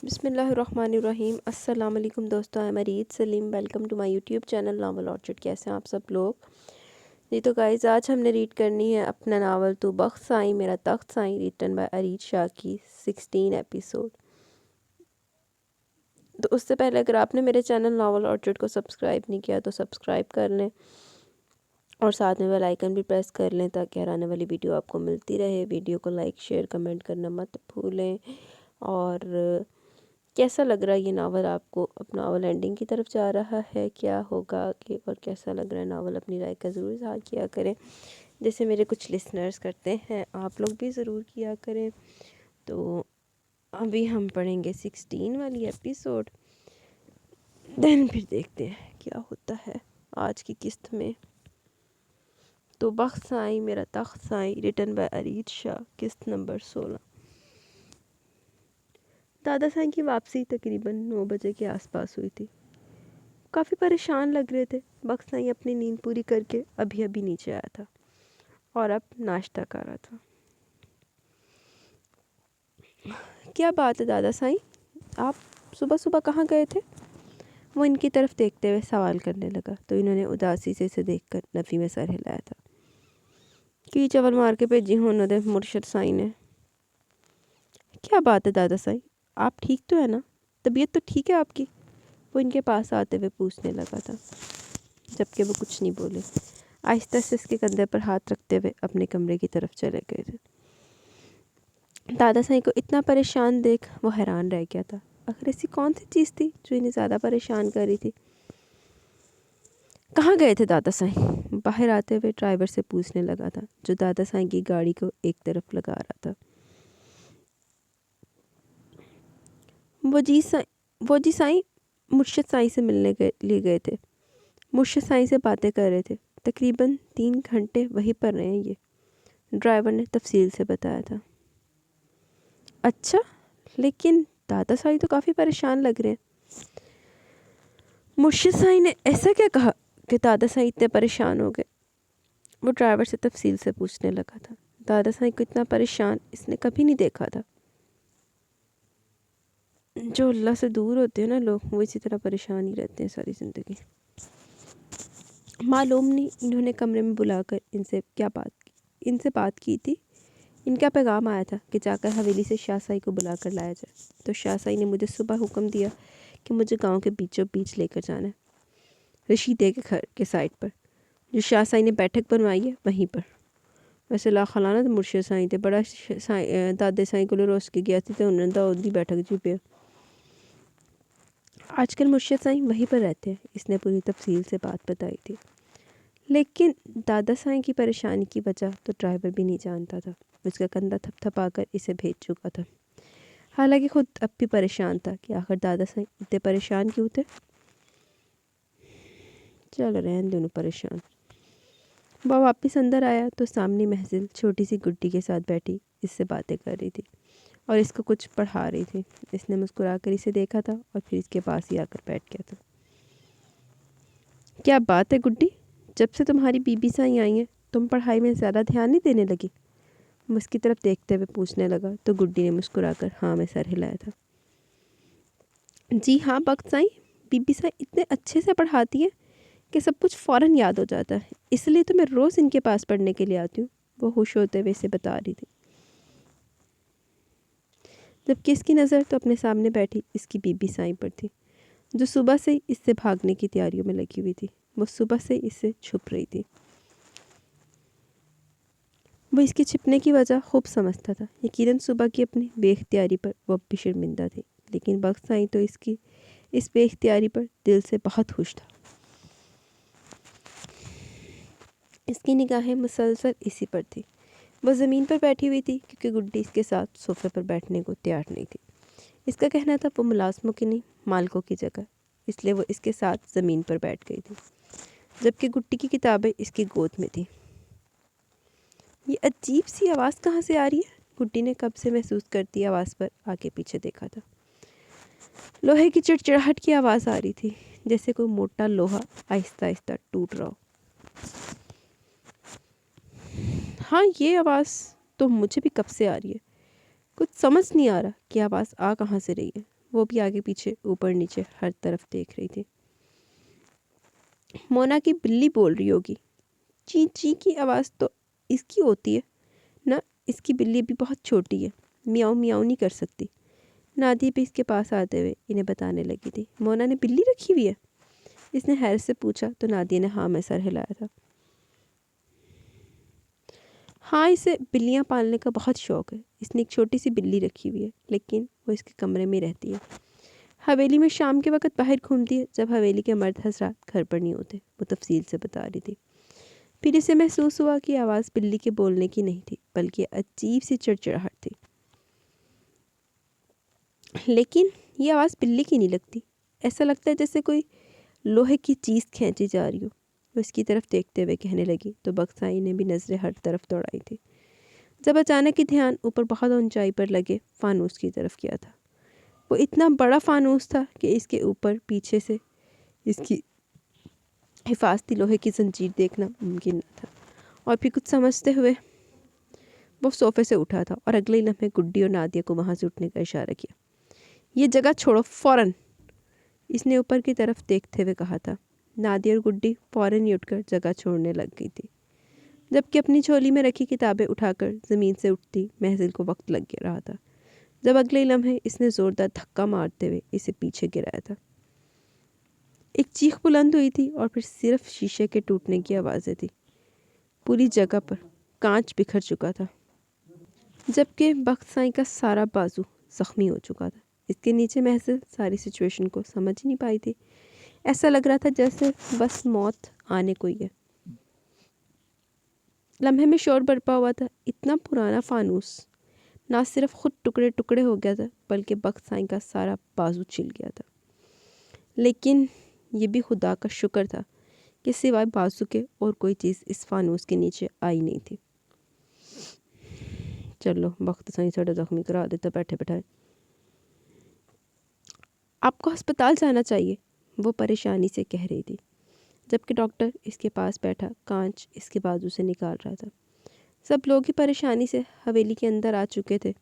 بسم اللہ الرحمن الرحیم۔ السلام علیکم دوستو، میں Areed Saleem, welcome to my YouTube channel novel orchid. کیسے ہیں آپ سب لوگ؟ جی تو گائز، آج ہم نے ریڈ کرنی ہے اپنا ناول تو بخت سائیں میرا تخت سائیں، ریٹن بائی ارید شاہ کی 16 ایپیسوڈ۔ تو اس سے پہلے اگر آپ نے میرے چینل ناول آرچڈ کو سبسکرائب نہیں کیا تو سبسکرائب کر لیں اور ساتھ میں بیل آئیکن بھی پریس کر لیں تاکہ ہر آنے والی ویڈیو آپ کو ملتی رہے۔ ویڈیو کو لائک شیئر کمنٹ کرنا مت بھولیں۔ اور کیسا لگ رہا ہے یہ ناول آپ کو؟ اب ناول اینڈنگ کی طرف جا رہا ہے، کیا ہوگا کہ اور کیسا لگ رہا ہے ناول؟ اپنی رائے کا ضرور اظہار کیا کریں، جیسے میرے کچھ لسنرز کرتے ہیں، آپ لوگ بھی ضرور کیا کریں۔ تو ابھی ہم پڑھیں گے 16 والی ایپیسوڈ، دین پھر دیکھتے ہیں کیا ہوتا ہے آج کی قسط میں۔ تو بخت سائیں میرا تخت سائیں، ریٹن بائی ارید شاہ، قسط نمبر 16۔ دادا سائیں کی واپسی تقریباً 9 بجے کے آس پاس ہوئی تھی۔ کافی پریشان لگ رہے تھے۔ بخت سائیں اپنی نیند پوری کر کے ابھی نیچے آیا تھا اور اب ناشتہ کر رہا تھا۔ کیا بات ہے دادا سائیں، آپ صبح صبح کہاں گئے تھے؟ وہ ان کی طرف دیکھتے ہوئے سوال کرنے لگا تو انہوں نے اداسی سے اسے دیکھ کر نفی میں سر ہلایا تھا۔ کی چول مار کے بھیجی ہوں نے مرشد سائیں نے۔ کیا بات ہے دادا سائیں، آپ ٹھیک تو ہے نا؟ طبیعت تو ٹھیک ہے آپ کی؟ وہ ان کے پاس آتے ہوئے پوچھنے لگا تھا، جبکہ وہ کچھ نہیں بولے۔ آہستہ سے اس کے کندھے پر ہاتھ رکھتے ہوئے اپنے کمرے کی طرف چلے گئے تھے۔ دادا سائیں کو اتنا پریشان دیکھ وہ حیران رہ گیا تھا۔ آخر ایسی کون سی چیز تھی جو انہیں زیادہ پریشان کر رہی تھی؟ کہاں گئے تھے دادا سائیں؟ باہر آتے ہوئے ڈرائیور سے پوچھنے لگا تھا، جو دادا سائیں کی گاڑی کو ایک طرف لگا رہا تھا۔ وہ جی سائیں، مرشد سائیں سے ملنے لیے گئے تھے۔ مرشد سائیں سے باتیں کر رہے تھے۔ تقریباً 3 گھنٹے وہیں پر رہے ہیں یہ، ڈرائیور نے تفصیل سے بتایا تھا۔ اچھا، لیکن دادا سائیں تو کافی پریشان لگ رہے ہیں۔ مرشد سائیں نے ایسا کیا کہا کہ دادا سائیں اتنے پریشان ہو گئے؟ وہ ڈرائیور سے تفصیل سے پوچھنے لگا تھا۔ دادا سائیں کو اتنا پریشان اس نے کبھی نہیں دیکھا تھا۔ جو اللہ سے دور ہوتے ہیں نا لوگ، وہ اسی طرح پریشان ہی رہتے ہیں ساری زندگی۔ معلوم نہیں انہوں نے کمرے میں بلا کر ان سے بات کی تھی۔ ان کا پیغام آیا تھا کہ جا کر حویلی سے شاہ سائیں کو بلا کر لایا جائے، تو شاہ سائیں نے مجھے صبح حکم دیا کہ مجھے گاؤں کے بیچوں بیچ لے کر جانا ہے، رشیدے کے گھر کے سائٹ پر، جو شاہ سائیں نے بیٹھک بنوائی ہے وہیں پر۔ ویسے لا خلانہ تو مرشد سائیں تھے، بڑا دادے سائیں کو روس کے گیا تھی تو انہوں نے دی بیٹھک جی پہ۔ آج کل مرشد سائیں وہیں پر رہتے ہیں، اس نے پوری تفصیل سے بات بتائی تھی۔ لیکن دادا سائیں کی پریشانی کی وجہ تو ڈرائیور بھی نہیں جانتا تھا۔ اس کا کندھا تھپ تھپا کر اسے بھیج چکا تھا، حالانکہ خود اب بھی پریشان تھا کہ آخر دادا سائیں اتنے پریشان کیوں تھے۔ چل رہن دونوں پریشان۔ وہ واپس اندر آیا تو سامنے محزل چھوٹی سی گڈی کے ساتھ بیٹھی اس سے باتیں کر رہی تھی اور اس کو کچھ پڑھا رہی تھی۔ اس نے مسکرا کر اسے دیکھا تھا اور پھر اس کے پاس ہی آ کر بیٹھ گیا تھا۔ کیا بات ہے گڈی، جب سے تمہاری بی بی سائیں آئی ہیں تم پڑھائی میں زیادہ دھیان نہیں دینے لگی؟ وہ اس کی طرف دیکھتے ہوئے پوچھنے لگا تو گڈی نے مسکرا کر ہاں میں سر ہلایا تھا۔ جی ہاں بخت سائیں، بی بی سائیں اتنے اچھے سے پڑھاتی ہیں کہ سب کچھ فوراً یاد ہو جاتا ہے، اس لیے تو میں روز ان کے پاس پڑھنے کے لیے آتی ہوں، وہ خوش ہوتے ہوئے اسے بتا رہی تھی، جبکہ اس کی نظر تو اپنے سامنے بیٹھی اس کی بی بی سائیں پر تھی، جو صبح سے اس سے بھاگنے کی تیاریوں میں لگی ہوئی تھی۔ وہ صبح سے اس سے چھپ رہی تھی۔ وہ اس کے چھپنے کی وجہ خوب سمجھتا تھا۔ یقیناً صبح کی اپنی بے اختیاری پر وہ اب بھی شرمندہ تھی، لیکن بخت سائیں تو اس بے اختیاری پر دل سے بہت خوش تھا۔ اس کی نگاہیں مسلسل اسی پر تھی۔ وہ زمین پر بیٹھی ہوئی تھی کیونکہ گڈی اس کے ساتھ صوفے پر بیٹھنے کو تیار نہیں تھی۔ اس کا کہنا تھا وہ ملازموں کی نہیں مالکوں کی جگہ، اس لیے وہ اس کے ساتھ زمین پر بیٹھ گئی تھی، جبکہ گڈی کی کتابیں اس کی گود میں تھیں۔ یہ عجیب سی آواز کہاں سے آ رہی ہے؟ گڈی نے قبل سے محسوس کرتی آواز پر آگے پیچھے دیکھا تھا۔ لوہے کی چڑچڑاہٹ کی آواز آ رہی تھی، جیسے کوئی موٹا لوہا آہستہ آہستہ ٹوٹ رہا ہو۔ ہاں یہ آواز تو مجھے بھی کب سے آ رہی ہے، کچھ سمجھ نہیں آ رہا کہ آواز آ کہاں سے رہی ہے۔ وہ بھی آگے پیچھے اوپر نیچے ہر طرف دیکھ رہی تھی۔ مونا کی بلی بول رہی ہوگی، چی چی کی آواز تو اس کی ہوتی ہے نہ، اس کی بلی بھی بہت چھوٹی ہے، میاؤں میاؤں نہیں کر سکتی۔ نادیہ بھی اس کے پاس آتے ہوئے انہیں بتانے لگی تھی، مونا نے بلی رکھی ہوئی ہے؟ اس نے حیرت سے پوچھا تو نادیہ نے ہاں میں سر ہلایا تھا۔ ہاں، اسے بلیاں پالنے کا بہت شوق ہے، اس نے ایک چھوٹی سی بلی رکھی ہوئی ہے، لیکن وہ اس کے کمرے میں رہتی ہے، حویلی میں شام کے وقت باہر گھومتی ہے جب حویلی کے مرد حضرات گھر پر نہیں ہوتے، وہ تفصیل سے بتا رہی تھی۔ پھر اسے محسوس ہوا کہ آواز بلی کے بولنے کی نہیں تھی بلکہ عجیب سی چڑچڑاہٹ تھی، لیکن یہ آواز بلی کی نہیں لگتی، ایسا لگتا ہے جیسے کوئی لوہے کی چیز کھینچی جا رہی ہو۔ وہ اس کی طرف دیکھتے ہوئے کہنے لگی تو بکسائی نے بھی نظریں ہر طرف دوڑائی تھی، جب اچانک ہی دھیان اوپر بہت اونچائی پر لگے فانوس کی طرف کیا تھا۔ وہ اتنا بڑا فانوس تھا کہ اس کے اوپر پیچھے سے اس کی حفاظتی لوہے کی زنجیر دیکھنا ممکن نہ تھا، اور پھر کچھ سمجھتے ہوئے وہ صوفے سے اٹھا تھا اور اگلے لمحے گڈی اور نادیہ کو وہاں سے اٹھنے کا اشارہ کیا۔ یہ جگہ چھوڑو فوراً، اس نے اوپر کی طرف دیکھتے ہوئے کہا تھا۔ نادیہ اور گڈی فوراً ہی اٹھ کر جگہ چھوڑنے لگ گئی تھی، جبکہ اپنی جھولی میں رکھی کتابیں اٹھا کر زمین سے اٹھتی محضل کو وقت لگ رہا تھا، جب اگلے لمحے اس نے زوردار دھکا مارتے ہوئے اسے پیچھے گرایا تھا۔ ایک چیخ بلند ہوئی تھی اور پھر صرف شیشے کے ٹوٹنے کی آوازیں تھی۔ پوری جگہ پر کانچ بکھر چکا تھا، جبکہ بخت سائیں کا سارا بازو زخمی ہو چکا تھا۔ اس کے نیچے محضل ساری سچویشن کو سمجھ نہیں پائی تھی، ایسا لگ رہا تھا جیسے بس موت آنے کو ہی ہے۔ لمحے میں شور برپا ہوا تھا، اتنا پرانا فانوس نہ صرف خود ٹکڑے ٹکڑے ہو گیا تھا بلکہ بخت سائیں کا سارا بازو چھل گیا تھا، لیکن یہ بھی خدا کا شکر تھا کہ سوائے بازو کے اور کوئی چیز اس فانوس کے نیچے آئی نہیں تھی۔ چلو بخت سائیں سڑا زخمی کرا دیتا بیٹھے بیٹھائے۔ آپ کو ہسپتال جانا چاہیے، وہ پریشانی سے کہہ رہی تھی، جبکہ ڈاکٹر اس کے پاس بیٹھا کانچ اس کے بازو سے نکال رہا تھا۔ سب لوگ ہی پریشانی سے حویلی کے اندر آ چکے تھے،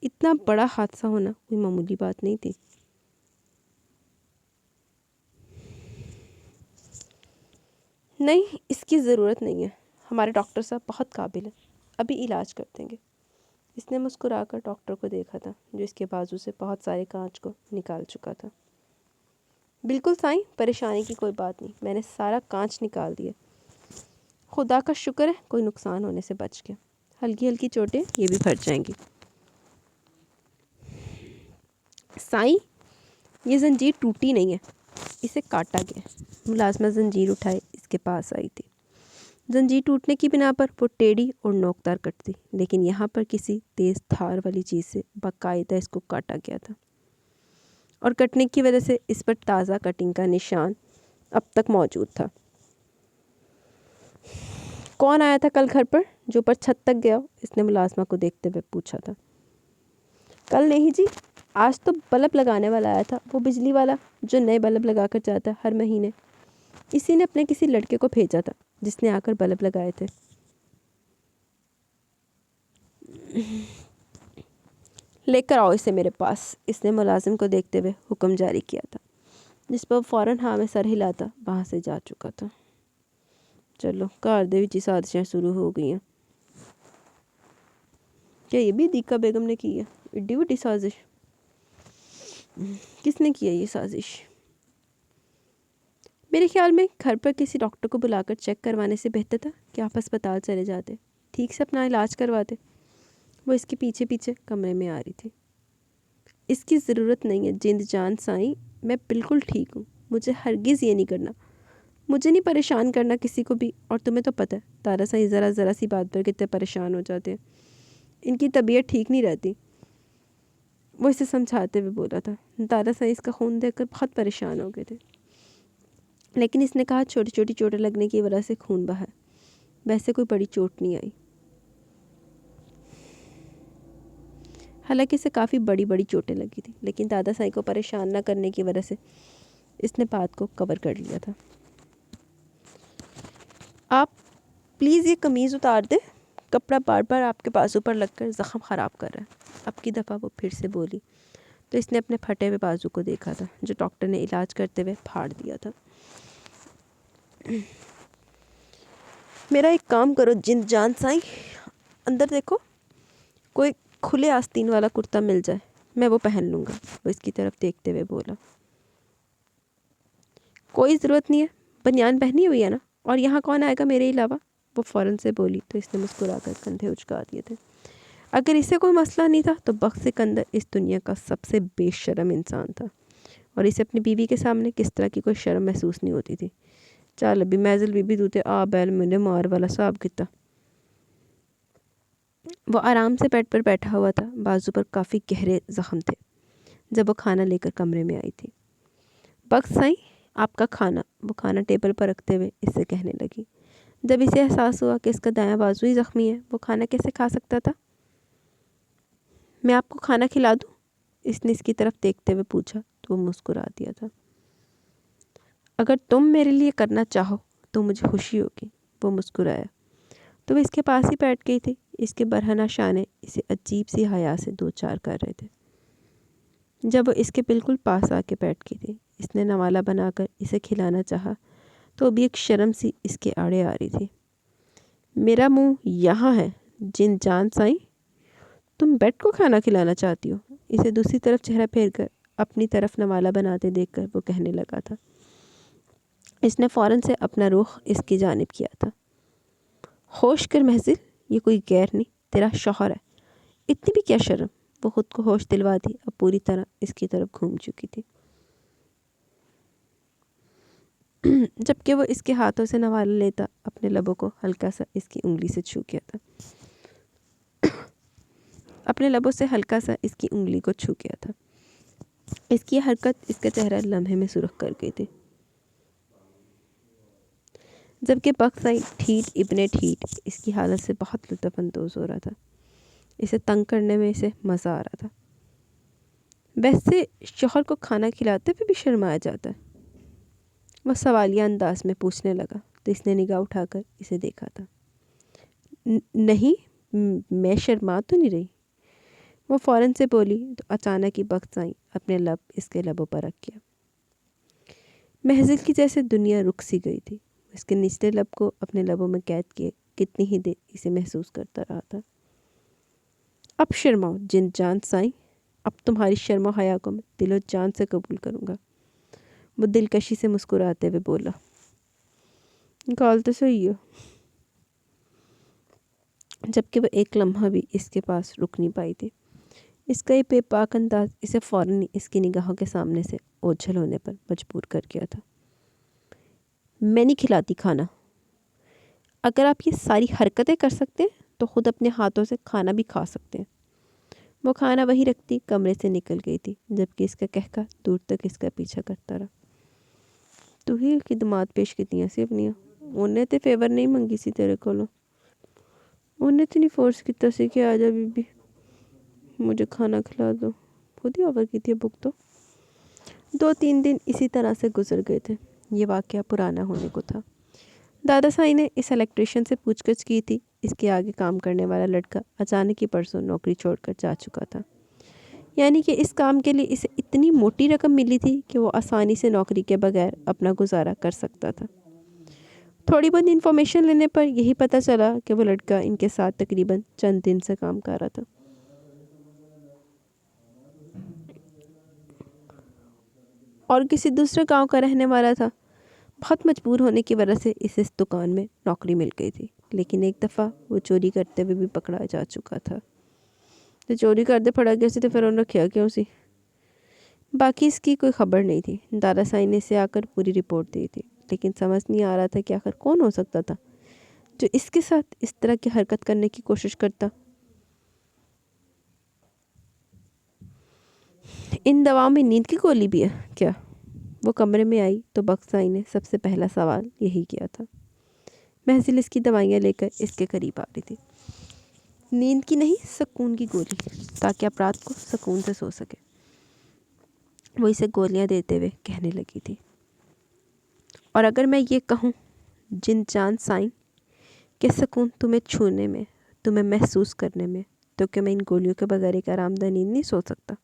اتنا بڑا حادثہ ہونا کوئی معمولی بات نہیں تھی۔ نہیں، اس کی ضرورت نہیں ہے، ہمارے ڈاکٹر صاحب بہت قابل ہیں، ابھی علاج کر دیں گے۔ اس نے مسکرا کر ڈاکٹر کو دیکھا تھا جو اس کے بازو سے بہت سارے کانچ کو نکال چکا تھا۔ بالکل سائیں، پریشانی کی کوئی بات نہیں، میں نے سارا کانچ نکال دیا، خدا کا شکر ہے کوئی نقصان ہونے سے بچ گیا، ہلکی ہلکی چوٹیں یہ بھی بھر جائیں گی۔ سائیں، یہ زنجیر ٹوٹی نہیں ہے، اسے کاٹا گیا۔ ملازمہ زنجیر اٹھائے اس کے پاس آئی تھی۔ زنجیر ٹوٹنے کی بنا پر وہ ٹیڑھی اور نوکدار کٹتی، لیکن یہاں پر کسی تیز دھار والی چیز سے باقاعدہ اس کو کاٹا گیا تھا، اور کٹنے کی وجہ سے اس پر تازہ کٹنگ کا نشان اب تک موجود تھا۔ کون آیا تھا کل گھر پر جو اوپر چھت تک گیا؟ اس نے ملازمہ کو دیکھتے ہوئے پوچھا تھا۔ کل نہیں جی، آج تو بلب لگانے والا آیا تھا، وہ بجلی والا جو نئے بلب لگا کر جاتا ہے ہر مہینے، اسی نے اپنے کسی لڑکے کو بھیجا تھا جس نے آ کر بلب لگائے تھے۔ لے کر آؤ اسے میرے پاس، اس نے ملازم کو دیکھتے ہوئے حکم جاری کیا تھا، جس پر فوراً ہاں میں سر ہلاتا وہاں سے جا چکا تھا۔ چلو گھر دے وچ سازشیں شروع ہو گئی ہیں۔ کیا یہ بھی دیکا بیگم نے کی ہے؟ ایڈی بڑی سازش؟ کس نے کیا یہ سازش؟ میرے خیال میں گھر پر کسی ڈاکٹر کو بلا کر چیک کروانے سے بہتر تھا کہ آپ ہسپتال چلے جاتے، ٹھیک سے اپنا علاج کرواتے۔ وہ اس کے پیچھے پیچھے کمرے میں آ رہی تھی۔ اس کی ضرورت نہیں ہے جند جان سائیں، میں بالکل ٹھیک ہوں، مجھے ہرگز یہ نہیں کرنا، مجھے نہیں پریشان کرنا کسی کو بھی، اور تمہیں تو پتہ ہے تارا سائیں ذرا ذرا سی بات پر کتنے پریشان ہو جاتے ہیں، ان کی طبیعت ٹھیک نہیں رہتی۔ وہ اسے سمجھاتے ہوئے بولا تھا۔ تارا سائیں اس کا خون دیکھ کر بہت پریشان ہو گئے تھے، لیکن اس نے کہا چھوٹی چھوٹی چوٹیں لگنے کی وجہ سے خون بہا ہے، ویسے کوئی بڑی چوٹ نہیں آئی۔ حالانکہ اسے کافی بڑی بڑی چوٹیں لگی تھیں، لیکن دادا سائیں کو پریشان نہ کرنے کی وجہ سے اس نے بات کو کور کر لیا تھا۔ آپ پلیز یہ قمیض اتار دیں، کپڑا بار بار آپ کے بازو پر لگ کر زخم خراب کر رہا ہے۔ اب کی دفعہ وہ پھر سے بولی تو اس نے اپنے پھٹے ہوئے بازو کو دیکھا تھا جو ڈاکٹر نے علاج کرتے ہوئے پھاڑ دیا تھا۔ میرا ایک کام کرو جن جان سائیں، اندر دیکھو، کوئی کھلے آستین والا کرتا مل جائے، میں وہ پہن لوں گا۔ وہ اس کی طرف دیکھتے ہوئے بولا۔ کوئی ضرورت نہیں ہے، بنیان پہنی ہوئی ہے نا، اور یہاں کون آئے گا میرے علاوہ؟ وہ فوراً سے بولی تو اس نے مسکرا کر کندھے اچکا دیے تھے۔ اگر اسے کوئی مسئلہ نہیں تھا تو بخت سکندر اس دنیا کا سب سے بے شرم انسان تھا، اور اسے اپنی بیوی کے سامنے کس طرح کی کوئی شرم محسوس نہیں ہوتی تھی۔ چل ابھی میزل بی بی دوتے آ بیل مجھے مار والا صاحب کتا۔ وہ آرام سے بیڈ پر بیٹھا ہوا تھا، بازو پر کافی گہرے زخم تھے۔ جب وہ کھانا لے کر کمرے میں آئی تھی، بخت سائیں آپ کا کھانا، وہ کھانا ٹیبل پر رکھتے ہوئے اس سے کہنے لگی۔ جب اسے احساس ہوا کہ اس کا دایاں بازو ہی زخمی ہے، وہ کھانا کیسے کھا سکتا تھا؟ میں آپ کو کھانا کھلا دوں؟ اس نے اس کی طرف دیکھتے ہوئے پوچھا تو وہ مسکرا دیا تھا۔ اگر تم میرے لیے کرنا چاہو تو مجھے خوشی ہوگی، وہ مسکرایا تو وہ اس کے پاس ہی بیٹھ گئی تھی۔ اس کے برہنہ شانے اسے عجیب سی حیا سے دو چار کر رہے تھے۔ جب وہ اس کے بالکل پاس آ کے بیٹھ گئی تھی، اس نے نوالا بنا کر اسے کھلانا چاہا تو ابھی ایک شرم سی اس کے آڑے آ رہی تھی۔ میرا منہ یہاں ہے جن جان سائیں، تم بیڈ کو کھانا کھلانا چاہتی ہو؟ اسے دوسری طرف چہرہ پھیر کر اپنی طرف نوالا بناتے دیکھ کر وہ کہنے لگا تھا۔ اس نے فوراً سے اپنا رخ اس کی جانب کیا تھا۔ ہوش کر محضل، یہ کوئی غیر نہیں، تیرا شوہر ہے، اتنی بھی کیا شرم؟ وہ خود کو ہوش دلوا دی، اب پوری طرح اس کی طرف گھوم چکی تھی۔ جبکہ وہ اس کے ہاتھوں سے نوالا لیتا اپنے لبوں کو ہلکا سا اس کی انگلی سے چھو کیا تھا، اپنے لبوں سے ہلکا سا اس کی انگلی کو چھو کیا تھا۔ اس کی حرکت اس کا چہرہ لمحے میں سرخ کر گئی تھی۔ جبکہ بخت سائیں ٹھیٹ ابن ٹھیٹ اس کی حالت سے بہت لطف اندوز ہو رہا تھا، اسے تنگ کرنے میں اسے مزہ آ رہا تھا۔ ویسے شوہر کو کھانا کھلاتے ہوئے بھی شرمایا جاتا ہے؟ وہ سوالیہ انداز میں پوچھنے لگا تو اس نے نگاہ اٹھا کر اسے دیکھا تھا۔ نہیں، میں شرما تو نہیں رہی، وہ فوراً سے بولی تو اچانک ہی بخت سائیں اپنے لب اس کے لبوں پر رکھ گیا۔ محضر کی جیسے دنیا رک سی گئی تھی، اس کے نچلے لب کو اپنے لبوں میں قید کیے کتنی ہی دیر اسے محسوس کرتا رہا تھا۔ اب شرماؤ جن جان سائیں، اب تمہاری شرم و حیا کو میں دل و جان سے قبول کروں گا، وہ دلکشی سے مسکراتے ہوئے بولا۔ گال تو صحیح ہے۔ جبکہ وہ ایک لمحہ بھی اس کے پاس رک نہیں پائی تھی، اس کا یہ بے باک انداز اسے فوراً اس کی نگاہوں کے سامنے سے اوجھل ہونے پر مجبور کر گیا تھا۔ میں نہیں کھلاتی کھانا۔ اگر آپ یہ ساری حرکتیں کر سکتے ہیں تو خود اپنے ہاتھوں سے کھانا بھی کھا سکتے ہیں۔ وہ کھانا وہی رکھتی کمرے سے نکل گئی تھی، جبکہ اس کا کہکا دور تک اس کا پیچھا کرتا رہا۔ تو ہی خدمات پیش کیتیاں سی اپنیاں، انہیں تے فیور نہیں منگی سی تیرے کولوں، انہیں تے نہیں فورس کیتا سی کہ آ جا بی بی مجھے کھانا کھلا دو، خود ہی آفر کی تھی بک تو۔ 2-3 دن اسی طرح سے گزر گئے تھے۔ یہ واقعہ پرانا ہونے کو تھا۔ دادا سائی نے اس الیکٹریشین سے پوچھ گچھ کی تھی، اس کے آگے کام کرنے والا لڑکا اچانک ہی پرسوں نوکری چھوڑ کر جا چکا تھا، یعنی کہ اس کام کے لیے اسے اتنی موٹی رقم ملی تھی کہ وہ آسانی سے نوکری کے بغیر اپنا گزارا کر سکتا تھا۔ تھوڑی بہت انفارمیشن لینے پر یہی پتہ چلا کہ وہ لڑکا ان کے ساتھ تقریباً چند دن سے کام کر رہا تھا۔ اور کسی دوسرے گاؤں کا رہنے والا تھا۔ بہت مجبور ہونے کی وجہ سے اسے اس دکان میں نوکری مل گئی تھی، لیکن ایک دفعہ وہ چوری کرتے ہوئے بھی پکڑا جا چکا تھا۔ تو چوری کرتے پھڑا گیا سی تو پھر انہوں نے کیا کیوں سی؟ باقی اس کی کوئی خبر نہیں تھی۔ دادا سائی نے اسے آ کر پوری رپورٹ دی تھی، لیکن سمجھ نہیں آ رہا تھا کہ آخر کون ہو سکتا تھا جو اس کے ساتھ اس طرح کی حرکت کرنے کی کوشش کرتا۔ ان دواؤں میں نیند کی گولی بھی ہے کیا؟ وہ کمرے میں آئی تو بخت سائی نے سب سے پہلا سوال یہی کیا تھا۔ محضل اس کی دوائیاں لے کر اس کے قریب آ رہی تھی۔ نیند کی نہیں، سکون کی گولی، تاکہ آپ رات کو سکون سے سو سکے، وہ اسے گولیاں دیتے ہوئے کہنے لگی تھی۔ اور اگر میں یہ کہوں جن جان سائیں کہ سکون تمہیں چھونے میں، تمہیں محسوس کرنے میں، تو کہ میں ان گولیوں کے بغیر ایک آرام دہ نیند نہیں سو سکتا؟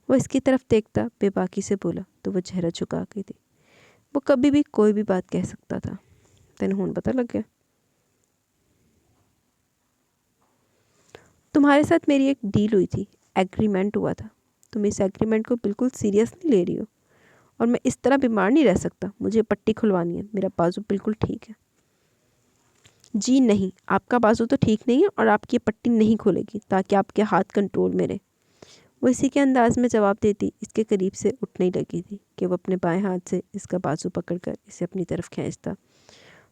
وہ اس کی طرف دیکھتا بے باکی سے بولا تو وہ چہرہ جھکا گئی تھی۔ وہ کبھی بھی کوئی بھی بات کہہ سکتا تھا۔ تینوں ہون پتہ لگ گیا؟ تمہارے ساتھ میری ایک ڈیل ہوئی تھی، ایگریمنٹ ہوا تھا۔ تم اس ایگریمنٹ کو بالکل سیریس نہیں لے رہی ہو، اور میں اس طرح بیمار نہیں رہ سکتا۔ مجھے پٹی کھلوانی ہے، میرا بازو بالکل ٹھیک ہے۔ جی نہیں، آپ کا بازو تو ٹھیک نہیں ہے، اور آپ کی پٹی نہیں کھلے گی تاکہ آپ کے ہاتھ کنٹرول میں رہے۔ وہ اسی کے انداز میں جواب دیتی اس کے قریب سے اٹھنے لگی تھی کہ وہ اپنے بائیں ہاتھ سے اس کا بازو پکڑ کر اسے اپنی طرف کھینچتا۔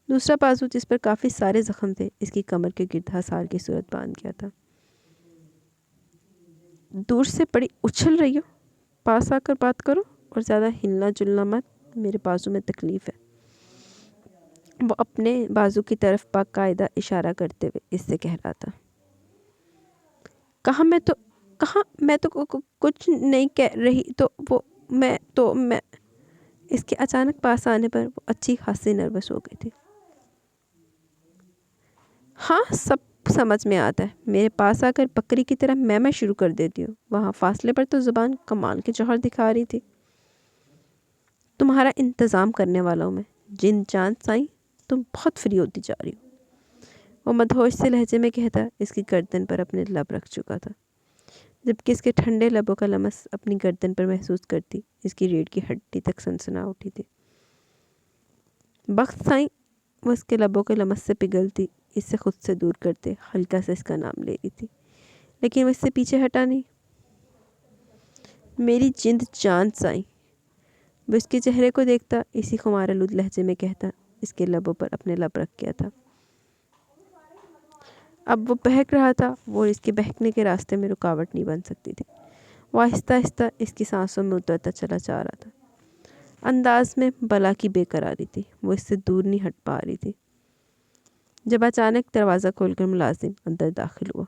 دوسرا بازو جس پر کافی سارے زخم تھے اس کی کمر کے گرد حصار کی صورت باندھ گیا تھا۔ دور سے بڑی اچھل رہی ہو، پاس آ کر بات کرو، اور زیادہ ہلنا جلنا مت، میرے بازو میں تکلیف ہے۔ وہ اپنے بازو کی طرف باقاعدہ اشارہ کرتے ہوئے اس سے کہہ رہا تھا۔ کہاں میں تو کچھ نہیں کہہ رہی، تو میں اس کے اچانک پاس آنے پر وہ اچھی خاصی نروس ہو گئی تھی۔ ہاں سب سمجھ میں آتا ہے، میرے پاس آ کر بکری کی طرح میں شروع کر دیتی ہوں۔ وہاں فاصلے پر تو زبان کمال کے جوہر دکھا رہی تھی۔ تمہارا انتظام کرنے والا ہوں میں، جن جان سائیں، تم بہت فری ہوتی جا رہی ہو۔ وہ مدہوش سے لہجے میں کہتا اس کی گردن پر اپنے لب رکھ چکا تھا، جبکہ اس کے ٹھنڈے لبوں کا لمس اپنی گردن پر محسوس کرتی اس کی ریڑھ کی ہڈی تک سنسنا اٹھی تھی۔ بخت سائیں، وہ اس کے لبوں کے لمس سے پگھلتی اس سے خود سے دور کرتے ہلکا سے اس کا نام لے رہی تھی، لیکن وہ اس سے پیچھے ہٹا نہیں۔ میری جند جان سائیں، وہ اس کے چہرے کو دیکھتا اسی خمارآلود لہجے میں کہتا اس کے لبوں پر اپنے لب رکھ گیا تھا۔ اب وہ بہک رہا تھا، وہ اس کے بہکنے کے راستے میں رکاوٹ نہیں بن سکتی تھی۔ وہ آہستہ آہستہ اس کی سانسوں میں اترتا چلا جا رہا تھا، انداز میں بلا کی بے قراری تھی۔ وہ اس سے دور نہیں ہٹ پا رہی تھی جب اچانک دروازہ کھول کر ملازم اندر داخل ہوا۔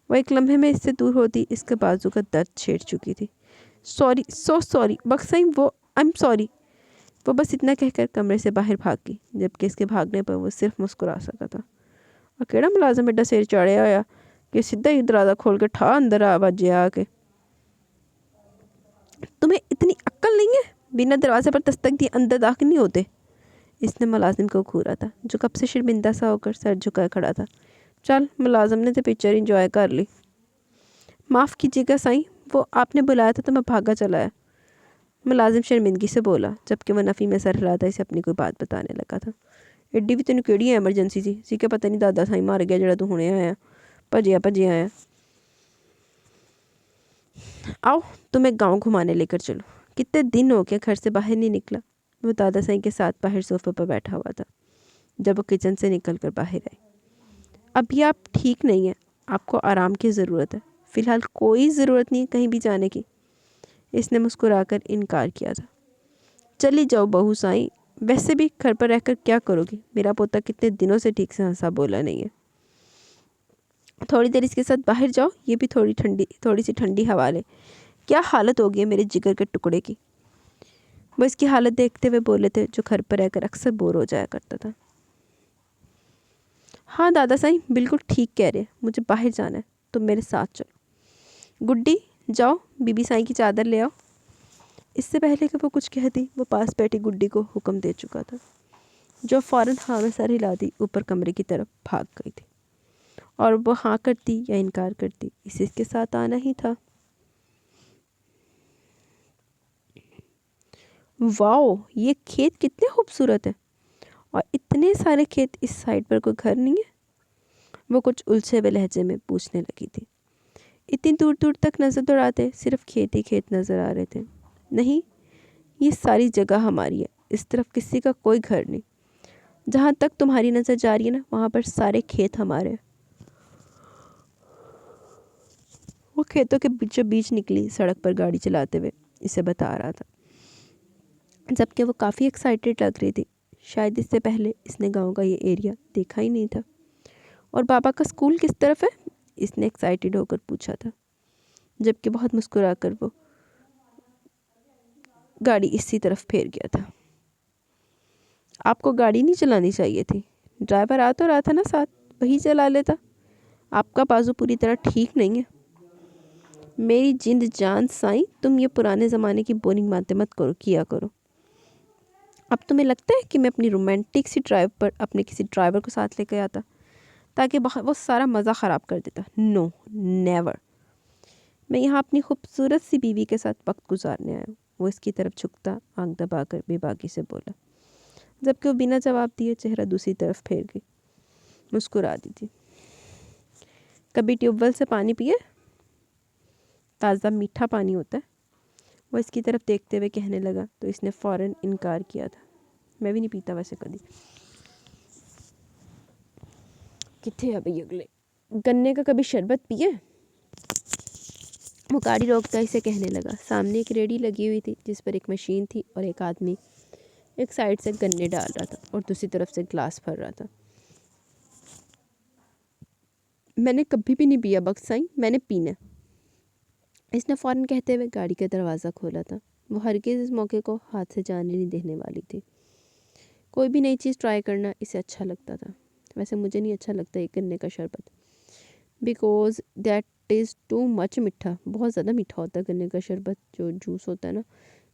وہ ایک لمحے میں اس سے دور ہوتی اس کے بازو کا درد چھیڑ چکی تھی۔ سوری، سو سوری بخت سائیں، I'm sorry۔ وہ بس اتنا کہہ کر کمرے سے باہر بھاگ گئی، جبکہ اس کے بھاگنے پر وہ صرف مسکرا سکا تھا۔ اور کیڑا ملازم ایڈا سیر چاڑیا ہویا کہ سیدھا ہی دروازہ کھول کے ٹھا اندر آ بجیا کے۔ تمہیں اتنی عقل نہیں ہے؟ بنا دروازے پر دستک دیے اندر داخل نہیں ہوتے؟ اس نے ملازم کو گھورا تھا، جو کب سے شرمندہ سا ہو کر سر جھکائے کھڑا تھا۔ چل، ملازم نے تو پکچر انجوائے کر لی۔ معاف کیجیے گا سائیں، وہ آپ نے بلایا تھا تو میں بھاگا چلا ہے، ملازم شرمندگی سے بولا، جبکہ وہ نفی میں سر ہلاتا اسے اپنی کوئی بات بتانے لگا تھا۔ ایڈی بھی تینوں کیڑی ایمرجنسی سی کہ پتہ نہیں دادا سائیں مار گیا جڑا تو ہونے آیا بھجیا آیا۔ آؤ تمہیں گاؤں گھمانے لے کر چلو۔ کتنے دن ہو گیا گھر سے باہر نہیں نکلا۔ وہ دادا سائیں کے ساتھ باہر صوفے پر بیٹھا ہوا تھا جب وہ کچن سے نکل کر باہر آئی۔ ابھی آپ ٹھیک نہیں ہیں، آپ کو آرام کی ضرورت ہے۔ فی الحال کوئی ضرورت نہیں کہیں بھی جانے کی، اس نے مسکرا کر انکار کیا تھا۔ چلی جاؤ بہو سائیں، ویسے بھی گھر پر رہ کر کیا کرو گی؟ میرا پوتا کتنے دنوں سے ٹھیک سے ہنسا بولا نہیں ہے۔ تھوڑی دیر اس کے ساتھ باہر جاؤ، یہ بھی تھوڑی سی ٹھنڈی ہوا لے۔ کیا حالت ہوگی ہے میرے جگر کے ٹکڑے کی؟ وہ اس کی حالت دیکھتے ہوئے بولے تھے جو گھر پر رہ کر اکثر بور ہو جایا کرتا تھا۔ ہاں دادا سائیں بالکل ٹھیک کہہ رہے، مجھے باہر جانا ہے، تم میرے ساتھ چلو۔ گڈی جاؤ بی بی سائیں کی چادر لے آؤ۔ اس سے پہلے کہ وہ کچھ کہتی وہ پاس بیٹھی گڈی کو حکم دے چکا تھا، جو فوراً ہاں میں سر ہلاتی اوپر کمرے کی طرف بھاگ گئی تھی، اور وہ ہاں کرتی یا انکار کرتی اسے اس کے ساتھ آنا ہی تھا۔ واؤ، یہ کھیت کتنے خوبصورت ہے، اور اتنے سارے کھیت، اس سائڈ پر کوئی گھر نہیں ہے؟ وہ کچھ الجھے ہوئے لہجے میں پوچھنے لگی تھی۔ اتنی دور دور تک نظر دوڑاتے صرف کھیت ہی کھیت نظر آ رہے تھے۔ نہیں، یہ ساری جگہ ہماری ہے، اس طرف کسی کا کوئی گھر نہیں۔ جہاں تک تمہاری نظر جا رہی ہے نا، وہاں پر سارے کھیت ہمارے ہیں۔ وہ کھیتوں کے بیچوں بیچ نکلی سڑک پر گاڑی چلاتے ہوئے اسے بتا رہا تھا، جبکہ وہ کافی ایکسائٹیڈ لگ رہی تھی۔ شاید اس سے پہلے اس نے گاؤں کا یہ ایریا دیکھا ہی نہیں تھا۔ اور بابا کا اسکول کس طرف ہے؟ اس نے ایکسائٹیڈ ہو کر پوچھا تھا، جبکہ بہت مسکرا کر وہ گاڑی اسی طرف پھیر گیا تھا۔ آپ کو گاڑی نہیں چلانی چاہیے تھی، ڈرائیور آ تو رہا تھا نا ساتھ، وہی چلا لیتا۔ آپ کا بازو پوری طرح ٹھیک نہیں ہے۔ میری جند جان سائیں، تم یہ پرانے زمانے کی بورنگ باتیں مت کیا کرو۔ اب تمہیں لگتا ہے کہ میں اپنی رومانٹک سی ڈرائیو پر اپنے کسی ڈرائیور کو ساتھ لے کے آتا تاکہ وہ سارا مزہ خراب کر دیتا؟ نو، نیور۔ میں یہاں اپنی خوبصورت سی بیوی کے ساتھ وقت گزارنے آیا ہوں۔ وہ اس کی طرف جھکتا آنکھ دبا کر بے باکی سے بولا، جبکہ وہ بنا جواب دیے چہرہ دوسری طرف پھیر گئی، مسکرا دی تھی۔ کبھی ٹیوب ویل سے پانی پیے؟ تازہ میٹھا پانی ہوتا ہے۔ وہ اس کی طرف دیکھتے ہوئے کہنے لگا تو اس نے فوراً انکار کیا تھا۔ میں بھی نہیں پیتا ویسے کبھی۔ کتنے ابھی اگلے گنے کا کبھی شربت پیے؟ وہ گاڑی روکتا اسے کہنے لگا۔ سامنے ایک ریڑھی لگی ہوئی تھی جس پر ایک مشین تھی اور ایک آدمی ایک سائڈ سے گنے ڈال رہا تھا اور دوسری طرف سے گلاس بھر رہا تھا۔ میں نے کبھی بھی نہیں پیا بخت سائیں، میں نے پینا۔ اس نے فوراً کہتے ہوئے گاڑی کا دروازہ کھولا تھا۔ وہ ہرگز اس موقع کو ہاتھ سے جانے نہیں دینے والی تھی۔ کوئی بھی نئی چیز ٹرائی کرنا اسے اچھا لگتا تھا۔ ویسے مجھے نہیں اچھا لگتا یہ گنے کا شربت، because that is too much میٹھا۔ بہت زیادہ میٹھا ہوتا ہے گنے کا شربت، جو جوس ہوتا ہے نا،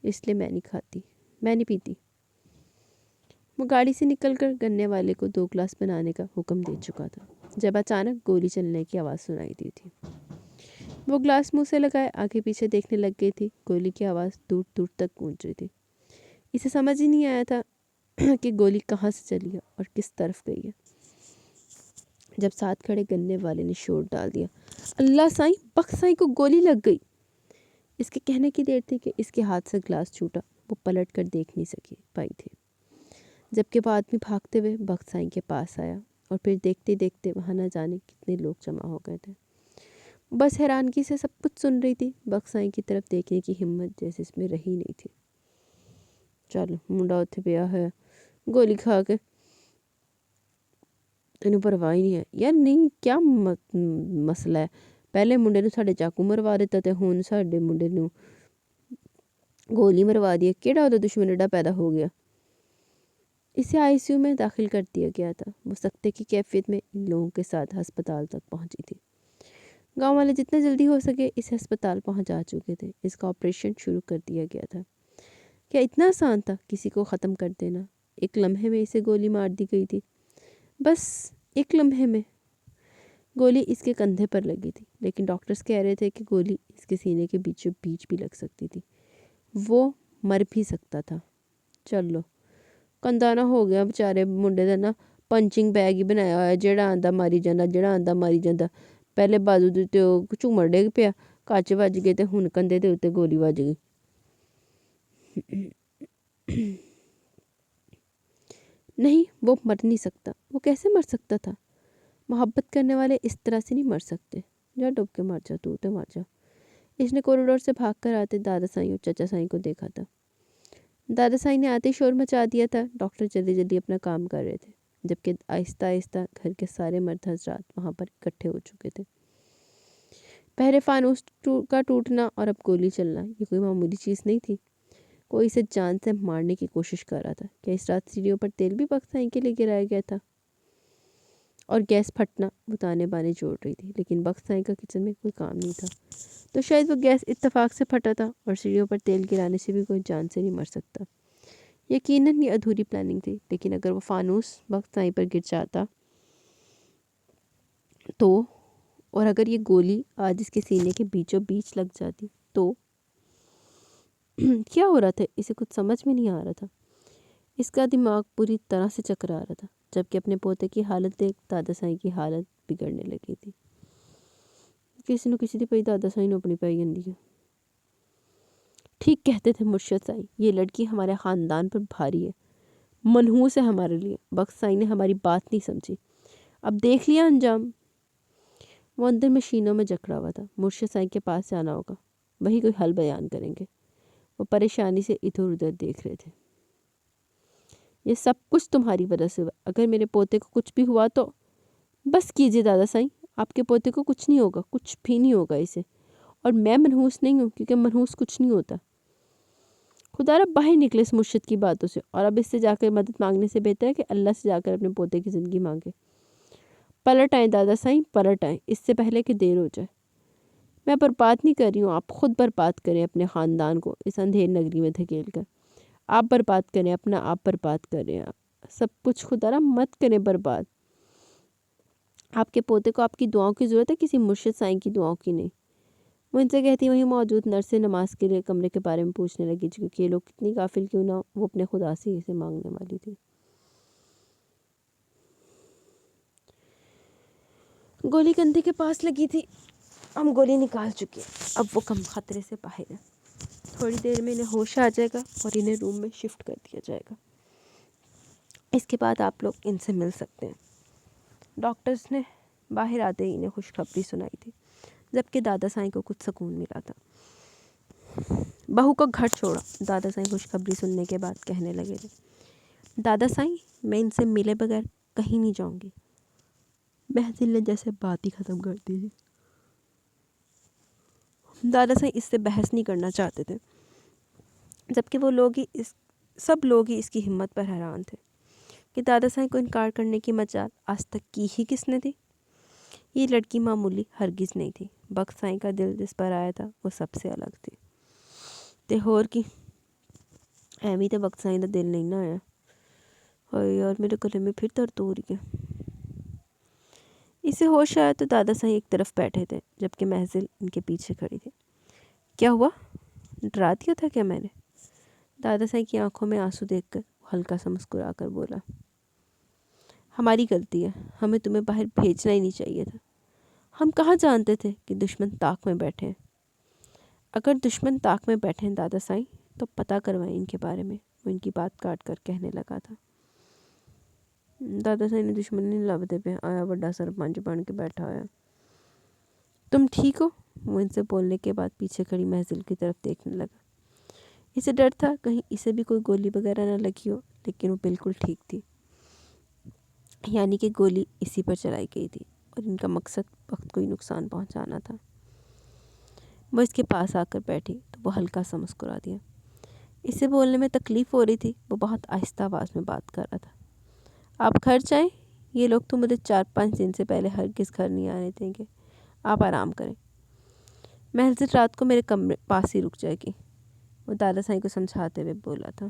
اس لیے میں نہیں کھاتی، میں نہیں پیتی۔ وہ گاڑی سے نکل کر گنے والے کو 2 گلاس بنانے کا حکم دے چکا تھا جب اچانک گولی چلنے کی آواز سنائی دی تھی۔ وہ گلاس منہ سے لگائے آگے پیچھے دیکھنے لگ گئی تھی۔ گولی کی آواز دور دور تک گونج رہی تھی۔ اسے سمجھ ہی نہیں آیا تھا کہ گولی کہاں سے چلی ہے اور کس طرف گئی ہے، جب ساتھ کھڑے گنے والے نے شور ڈال دیا، اللہ سائیں، بخت سائیں کو گولی لگ گئی۔ اس کے کہنے کی دیر تھی کہ اس کے ہاتھ سے گلاس چھوٹا۔ وہ پلٹ کر دیکھ نہیں پائی تھی، جبکہ وہ آدمی بھاگتے ہوئے بخت سائیں کے پاس آیا اور پھر دیکھتے دیکھتے وہاں نہ جانے کتنے لوگ جمع ہو گئے تھے۔ بس حیرانگی سے سب کچھ سن رہی تھی۔ بخت سائیں کی طرف دیکھنے کی ہمت جیسے اس میں رہی نہیں تھی۔ چل منڈا اتھے پیا ہے گولی کھا کے، تینوں پرواہ ہی نہیں ہے یار۔ نہیں، کیا مسئلہ ہے؟ پہلے منڈے نو ساڈے چاقو مروا دیتا تے ہن ساڈے منڈے نو گولی مروا دی۔ کیڑا اودے دشمن ایڈا پیدا ہو گیا؟ اسے آئی سی یو میں داخل کر دیا گیا تھا۔ وہ سکتے کی کیفیت میں ان لوگوں کے ساتھ ہسپتال تک پہنچی تھی۔ گاؤں والے جتنا جلدی ہو سکے اسے ہسپتال پہنچا چکے تھے۔ اس کا آپریشن شروع کر دیا گیا تھا۔ کیا اتنا آسان تھا کسی کو ختم کر دینا؟ ایک لمحے میں اسے گولی مار دی گئی تھی، بس ایک لمحے میں۔ گولی اس کے کندھے پر لگی تھی، لیکن ڈاکٹرز کہہ رہے تھے کہ گولی اس کے سینے کے بیچوں بیچ بھی لگ سکتی تھی، وہ مر بھی سکتا تھا۔ چلو کندھا نہ ہو گیا بیچارے منڈے دا نا پنچنگ بیگ ہی بنایا ہوا، جڑا آندا ماری جاندا، جڑا آندا ماری جاندا۔ پہلے بازو دے تے جھومر ڈگ پیا، کچ وج گئے تے ہن کندھے دے اوتے گولی وج گئی۔ نہیں، وہ مر نہیں سکتا۔ وہ کیسے مر سکتا تھا؟ محبت کرنے والے اس طرح سے نہیں مر سکتے۔ جا ڈوب کے مر جا، تو تے مر جا۔ اس نے کوریڈور سے بھاگ کر آتے دادا سائیں اور چچا سائیں کو دیکھا تھا۔ دادا سائیں نے آتے شور مچا دیا تھا۔ ڈاکٹر جلدی جلدی اپنا کام کر رہے تھے، جبکہ آہستہ آہستہ گھر کے سارے مرد حضرات وہاں پر اکٹھے ہو چکے تھے۔ پہلے فانوس کا ٹوٹنا اور اب گولی چلنا، یہ کوئی معمولی چیز نہیں تھی۔ کوئی اسے جان سے مارنے کی کوشش کر رہا تھا۔ کیا اس رات سیڑھیوں پر تیل بھی بخت سائیں کے لیے گرایا گیا تھا؟ اور گیس پھٹنا، وہ تانے بانے جوڑ رہی تھی، لیکن بخت سائیں کا کچن میں کوئی کام نہیں تھا، تو شاید وہ گیس اتفاق سے پھٹا تھا، اور سیڑھیوں پر تیل گرانے سے بھی کوئی جان سے نہیں مر سکتا۔ یقیناً یہ ادھوری پلاننگ تھی، لیکن اگر وہ فانوس بخت سائیں پر گر جاتا تو، اور اگر یہ گولی آج اس کے سینے کے بیچوں بیچ لگ جاتی تو کیا ہو رہا تھا؟ اسے کچھ سمجھ میں نہیں آ رہا تھا۔ اس کا دماغ پوری طرح سے چکرا رہا تھا، جبکہ اپنے پوتے کی حالت دیکھ دادا سائیں کی حالت بگڑنے لگی تھی۔ کسی نو کسی دی پئی دادا سائیں نو اپنی پئی جاندی ہے۔ ٹھیک کہتے تھے مرشد سائیں، یہ لڑکی ہمارے خاندان پر بھاری ہے، منحوس ہے ہمارے لیے۔ بخت سائیں نے ہماری بات نہیں سمجھی، اب دیکھ لیا انجام۔ وہ اندر مشینوں میں جکڑا ہوا تھا۔ مرشد سائیں کے پاس جانا ہوگا، وہی کوئی حل بیان کریں گے۔ وہ پریشانی سے ادھر ادھر دیکھ رہے تھے۔ یہ سب کچھ تمہاری وجہ سے ہوا، اگر میرے پوتے کو کچھ بھی ہوا تو… بس کیجئے دادا سائیں، آپ کے پوتے کو کچھ نہیں ہوگا، کچھ بھی نہیں ہوگا اسے، اور میں منحوس نہیں ہوں، کیونکہ منحوس کچھ نہیں ہوتا۔ خدا رب باہر نکلے اس مرشد کی باتوں سے، اور اب اس سے جا کر مدد مانگنے سے بہتر ہے کہ اللہ سے جا کر اپنے پوتے کی زندگی مانگے۔ پلٹ آئیں دادا سائیں، پلٹ آئیں، اس سے پہلے کہ دیر ہو جائے۔ میں برباد نہیں کر رہی ہوں، آپ خود برباد کریں اپنے خاندان کو اس اندھیر نگری میں دھکیل کر. آپ برباد کریں اپنا، آپ برباد کریں سب کچھ. خدا را مت کریں برباد. آپ کے پوتے کو آپ کی دعاؤں کی ضرورت ہے، کسی مرشد سائیں کی دعاؤں کی نہیں. وہ ان سے کہتی وہیں موجود نرس سے نماز کے لیے کمرے کے بارے میں پوچھنے لگی، کیونکہ یہ لوگ کتنی غافل کیوں نہ وہ اپنے خدا سے اسے مانگنے والی تھی. گولی کندھے کے پاس لگی تھی، ہم گولی نکال چکے، اب وہ کم خطرے سے باہر ہے. تھوڑی دیر میں انہیں ہوش آ جائے گا اور انہیں روم میں شفٹ کر دیا جائے گا. اس کے بعد آپ لوگ ان سے مل سکتے ہیں. ڈاکٹرز نے باہر آتے ہی انہیں خوشخبری سنائی تھی، جبکہ دادا سائیں کو کچھ سکون ملا تھا. بہو کو گھر چھوڑا. دادا سائیں خوشخبری سننے کے بعد کہنے لگے تھے، دادا سائیں میں ان سے ملے بغیر کہیں نہیں جاؤں گی. محضل نے جیسے بات ہی ختم کر دی تھی. دادا سائیں اس سے بحث نہیں کرنا چاہتے تھے، جبکہ وہ لوگ ہی سب لوگ ہی اس کی ہمت پر حیران تھے کہ دادا سائیں کو انکار کرنے کی مجال آج تک کی ہی کس نے تھی. یہ لڑکی معمولی ہرگز نہیں تھی. بخت سائیں کا دل جس پر آیا تھا وہ سب سے الگ تھی. تہور کی ایویں تو بخت سائیں کا دل نہیں نہ آیا. ہائے یار میرے گلے میں پھر درد ہو رہی ہے. اسے ہوش آیا تو دادا سائیں ایک طرف بیٹھے تھے، جبکہ محضل ان کے پیچھے کھڑی تھی. کیا ہوا؟ ڈرا دیا تھا کیا میں نے؟ دادا سائیں کی آنکھوں میں آنسو دیکھ کر ہلکا سا مسکرا کر بولا، ہماری غلطی ہے، ہمیں تمہیں باہر بھیجنا ہی نہیں چاہیے تھا. ہم کہاں جانتے تھے کہ دشمن طاق میں بیٹھے ہیں. اگر دشمن طاق میں بیٹھے ہیں دادا سائیں تو پتہ کروائیں ان کے بارے میں. وہ ان کی بات کاٹ کر کہنے لگا تھا. دادا سائیں نے دشمن نہیں لبدے پہ آیا بڑا سرپنچ بن کے بیٹھا ہوا. تم ٹھیک ہو؟ وہ ان سے بولنے کے بعد پیچھے کھڑی محضل کی طرف دیکھنے لگا. اسے ڈر تھا کہیں اسے بھی کوئی گولی وغیرہ نہ لگی ہو، لیکن وہ بالکل ٹھیک تھی. یعنی کہ گولی اسی پر چلائی گئی تھی اور ان کا مقصد وقت کوئی نقصان پہنچانا تھا. وہ اس کے پاس آ کر بیٹھی تو وہ ہلکا سا مسکرا دیا. اسے بولنے میں تکلیف ہو رہی تھی. وہ بہت آہستہ آواز میں بات کر رہا تھا. آپ گھر جائیں، یہ لوگ تو مجھے 4-5 دن سے پہلے ہرگز گھر نہیں آنے دیں گے. آپ آرام کریں. محض رات کو میرے کمرے پاس ہی رک جائے گی، وہ دادا سائیں کو سمجھاتے ہوئے بولا تھا.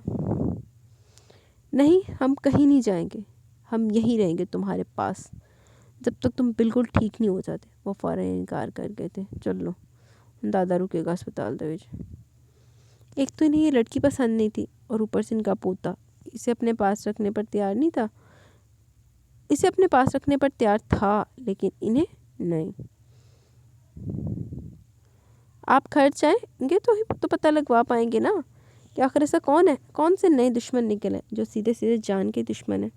نہیں، ہم کہیں نہیں جائیں گے، ہم یہیں رہیں گے تمہارے پاس جب تک تم بالکل ٹھیک نہیں ہو جاتے. وہ فوراً انکار کر گئے تھے. چلو دادا رکے گا اسپتال دے وچ. ایک تو انہیں یہ لڑکی پسند نہیں تھی اور اوپر سے ان کا پوتا اسے اپنے پاس رکھنے پر تیار نہیں تھا. اسے اپنے پاس رکھنے پر تیار تھا لیکن انہیں نہیں. آپ گھر جائیں گے تو پتہ لگوا پائیں گے نا کہ آخر ایسا کون ہے، کون سے نئے دشمن نکلے جو سیدھے سیدھے جان کے دشمن ہیں.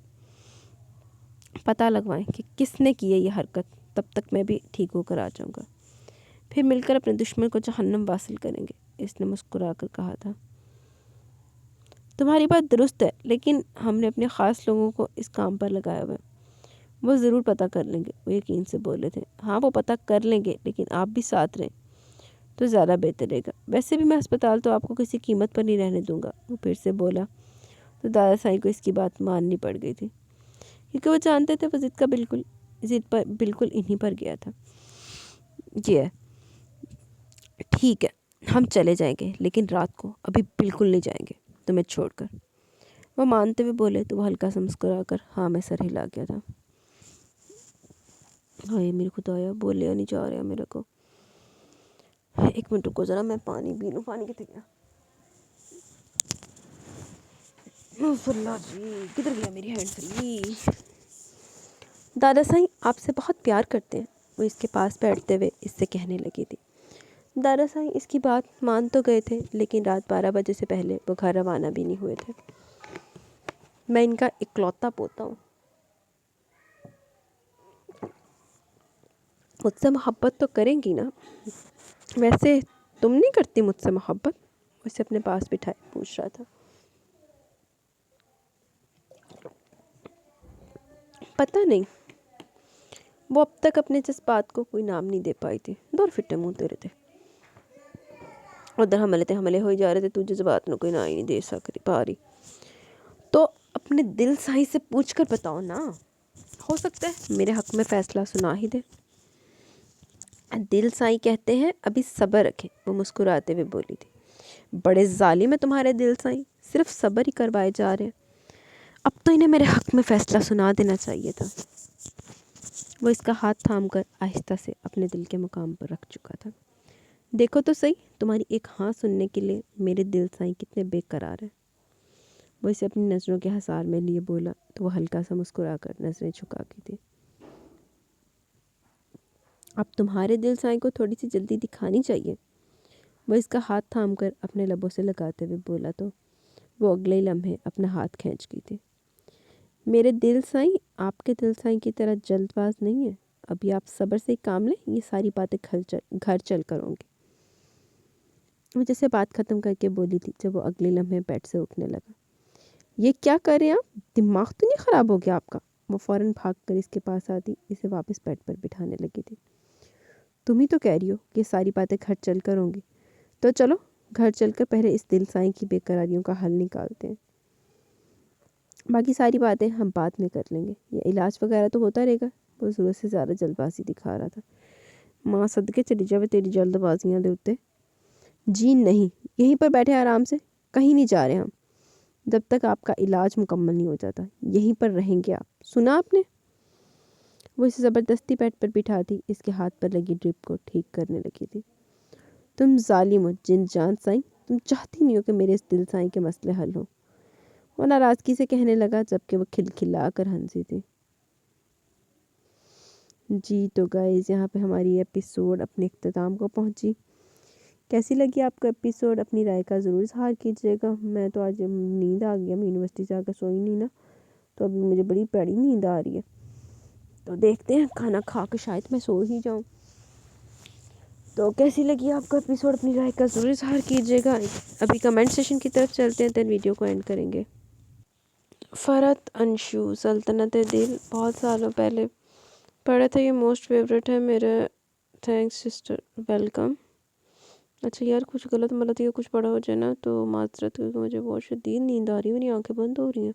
پتہ لگوائیں کہ کس نے کی ہے یہ حرکت، تب تک میں بھی ٹھیک ہو کر آ جاؤں گا. پھر مل کر اپنے دشمن کو جہنم واصل کریں گے. اس نے مسکرا کر کہا تھا. تمہاری بات درست ہے، لیکن ہم نے اپنے خاص لوگوں کو اس کام پر لگایا ہوا ہے. وہ ضرور پتہ کر لیں گے، وہ یقین سے بولے تھے. ہاں وہ پتہ کر لیں گے، لیکن آپ بھی ساتھ رہیں تو زیادہ بہتر رہے گا. ویسے بھی میں ہسپتال تو آپ کو کسی قیمت پر نہیں رہنے دوں گا. وہ پھر سے بولا تو دادا سائیں کو اس کی بات ماننی پڑ گئی تھی، کیونکہ وہ جانتے تھے وہ ضد پر بالکل انہی پر گیا تھا. یہ ہے ٹھیک ہے، ہم چلے جائیں گے، لیکن رات کو ابھی بالکل نہیں جائیں گے تمہیں چھوڑ کر. وہ مانتے ہوئے بولے تو وہ ہلکا سا مسکرا کر ہاں میں سر ہلا گیا تھا. ہائے میرے خدایا، بولے نہیں جا رہا میرے کو. ایک منٹ رکو ذرا، میں پانی پی لوں. پانی کتنے گیا؟ اللہ جی، کدھر گیا میری ہینڈ فری؟ دادا سائیں آپ سے بہت پیار کرتے ہیں، وہ اس کے پاس بیٹھتے ہوئے اس سے کہنے لگی تھی. دادا سائیں اس کی بات مان تو گئے تھے، لیکن رات 12 بجے سے پہلے وہ گھر روانہ بھی نہیں ہوئے تھے. میں ان کا اکلوتا پوتا ہوں. مجھ سے محبت تو کریں گی نا؟ ویسے تم نہیں کرتی مجھ سے محبت؟ اسے اپنے پاس بٹھائے پوچھ رہا تھا. پتہ نہیں، وہ اب تک اپنے جذبات کو کوئی نام نہیں دے پائی تھی. دور فٹے منہ تیرے تھے ادھر حملے ہوئی جا رہے تھے، تو جذبات میں کوئی نام ہی نہیں دے سکتی پاری. تو اپنے دل سائیں سے پوچھ کر بتاؤ نا، ہو سکتا ہے میرے حق میں فیصلہ سنا ہی دے. دل سائیں کہتے ہیں ابھی صبر رکھیں، وہ مسکراتے ہوئے بولی تھی۔ بڑے ظالم ہیں تمہارے دل سائیں، صرف صبر ہی کروائے جا رہے ہیں، اب تو انہیں میرے حق میں فیصلہ سنا دینا چاہیے تھا۔ وہ اس کا ہاتھ تھام کر آہستہ سے اپنے دل کے مقام پر رکھ چکا تھا۔ دیکھو تو صحیح، تمہاری ایک ہاں سننے کے لیے میرے دل سائیں کتنے بے قرار ہیں۔ وہ اسے اپنی نظروں کے حصار میں لیے بولا تو وہ ہلکا سا مسکرا کر نظریں جھکا کی تھی۔ اب تمہارے دل سائیں کو تھوڑی سی جلدی دکھانی چاہیے، وہ اس کا ہاتھ تھام کر اپنے لبوں سے لگاتے ہوئے بولا تو وہ اگلے ہی لمحے اپنا ہاتھ کھینچ گئی تھی۔ میرے دل سائیں آپ کے دل سائیں کی طرح جلد باز نہیں ہے، ابھی آپ صبر سے کام لیں، یہ ساری باتیں گھر چل کر ہوں گی۔ وہ جیسے بات ختم کر کے بولی تھی جب وہ اگلے لمحے بیڈ سے اٹھنے لگا۔ یہ کیا کر رہے ہیں آپ؟ دماغ تو نہیں خراب ہو گیا آپ کا؟ وہ فوراً بھاگ کر اس کے پاس آتی اسے واپس بیڈ پر بٹھانے لگی تھی۔ تم ہی تو کہہ رہی ہو کہ ساری باتیں گھر چل کر ہوں گی، تو چلو گھر چل کر پہلے اس دل سائیں کی بے قراریوں کا حل نکالتے ہیں، باقی ساری باتیں ہم بعد میں کر لیں گے، یہ علاج وغیرہ تو ہوتا رہے گا۔ وہ ضرورت سے زیادہ جلد بازی دکھا رہا تھا۔ ماں صدقے چلی جاوے تیری جلد بازیاں دے اتے۔ جی نہیں، یہیں پر بیٹھے آرام سے، کہیں نہیں جا رہے ہم، جب تک آپ کا علاج مکمل نہیں ہو جاتا، یہیں پر رہیں گے آپ، سنا آپ نے؟ وہ اسے زبردستی بیڈ پر بٹھاتی اس کے ہاتھ پر لگی ڈرپ کو ٹھیک کرنے لگی تھی۔ تم ظالم ہو جن جان سائیں، تم چاہتی نہیں ہو کہ میرے اس دل سائیں کے مسئلے حل ہوں، وہ ناراضگی سے کہنے لگا جبکہ وہ کھلکھلا کر ہنسی تھی۔ جی تو گائز یہاں پہ ہماری ایپیسوڈ اپنے اختتام کو پہنچی۔ کیسی لگی آپ کو ایپیسوڈ؟ اپنی رائے کا ضرور اظہار کیجیے گا۔ میں تو آج نیند آ گیا، میں یونیورسٹی سے آ کر سوئی نہیں نا، تو ابھی مجھے بڑی پیڑی نیند آ رہی ہے، تو دیکھتے ہیں کھانا کھا کے شاید میں سو ہی جاؤں۔ تو کیسی لگی آپ کو ایپیسوڈ؟ اپنی رائے کا ضرور اظہار کیجیے گا۔ ابھی کمنٹ سیشن کی طرف چلتے ہیں، دین ویڈیو کو اینڈ کریں گے۔ فرحت انشو، سلطنت دل، بہت سالوں پہلے پڑھا تھا، یہ موسٹ فیوریٹ ہے میرا، تھینکس سسٹر، ویلکم۔ اچھا یار کچھ غلط ملط یا کچھ پڑھا ہو جائے نا تو معذرت، کیونکہ مجھے بہت شدید نیند آ رہی ہے، میری آنکھیں بند ہو رہی ہیں۔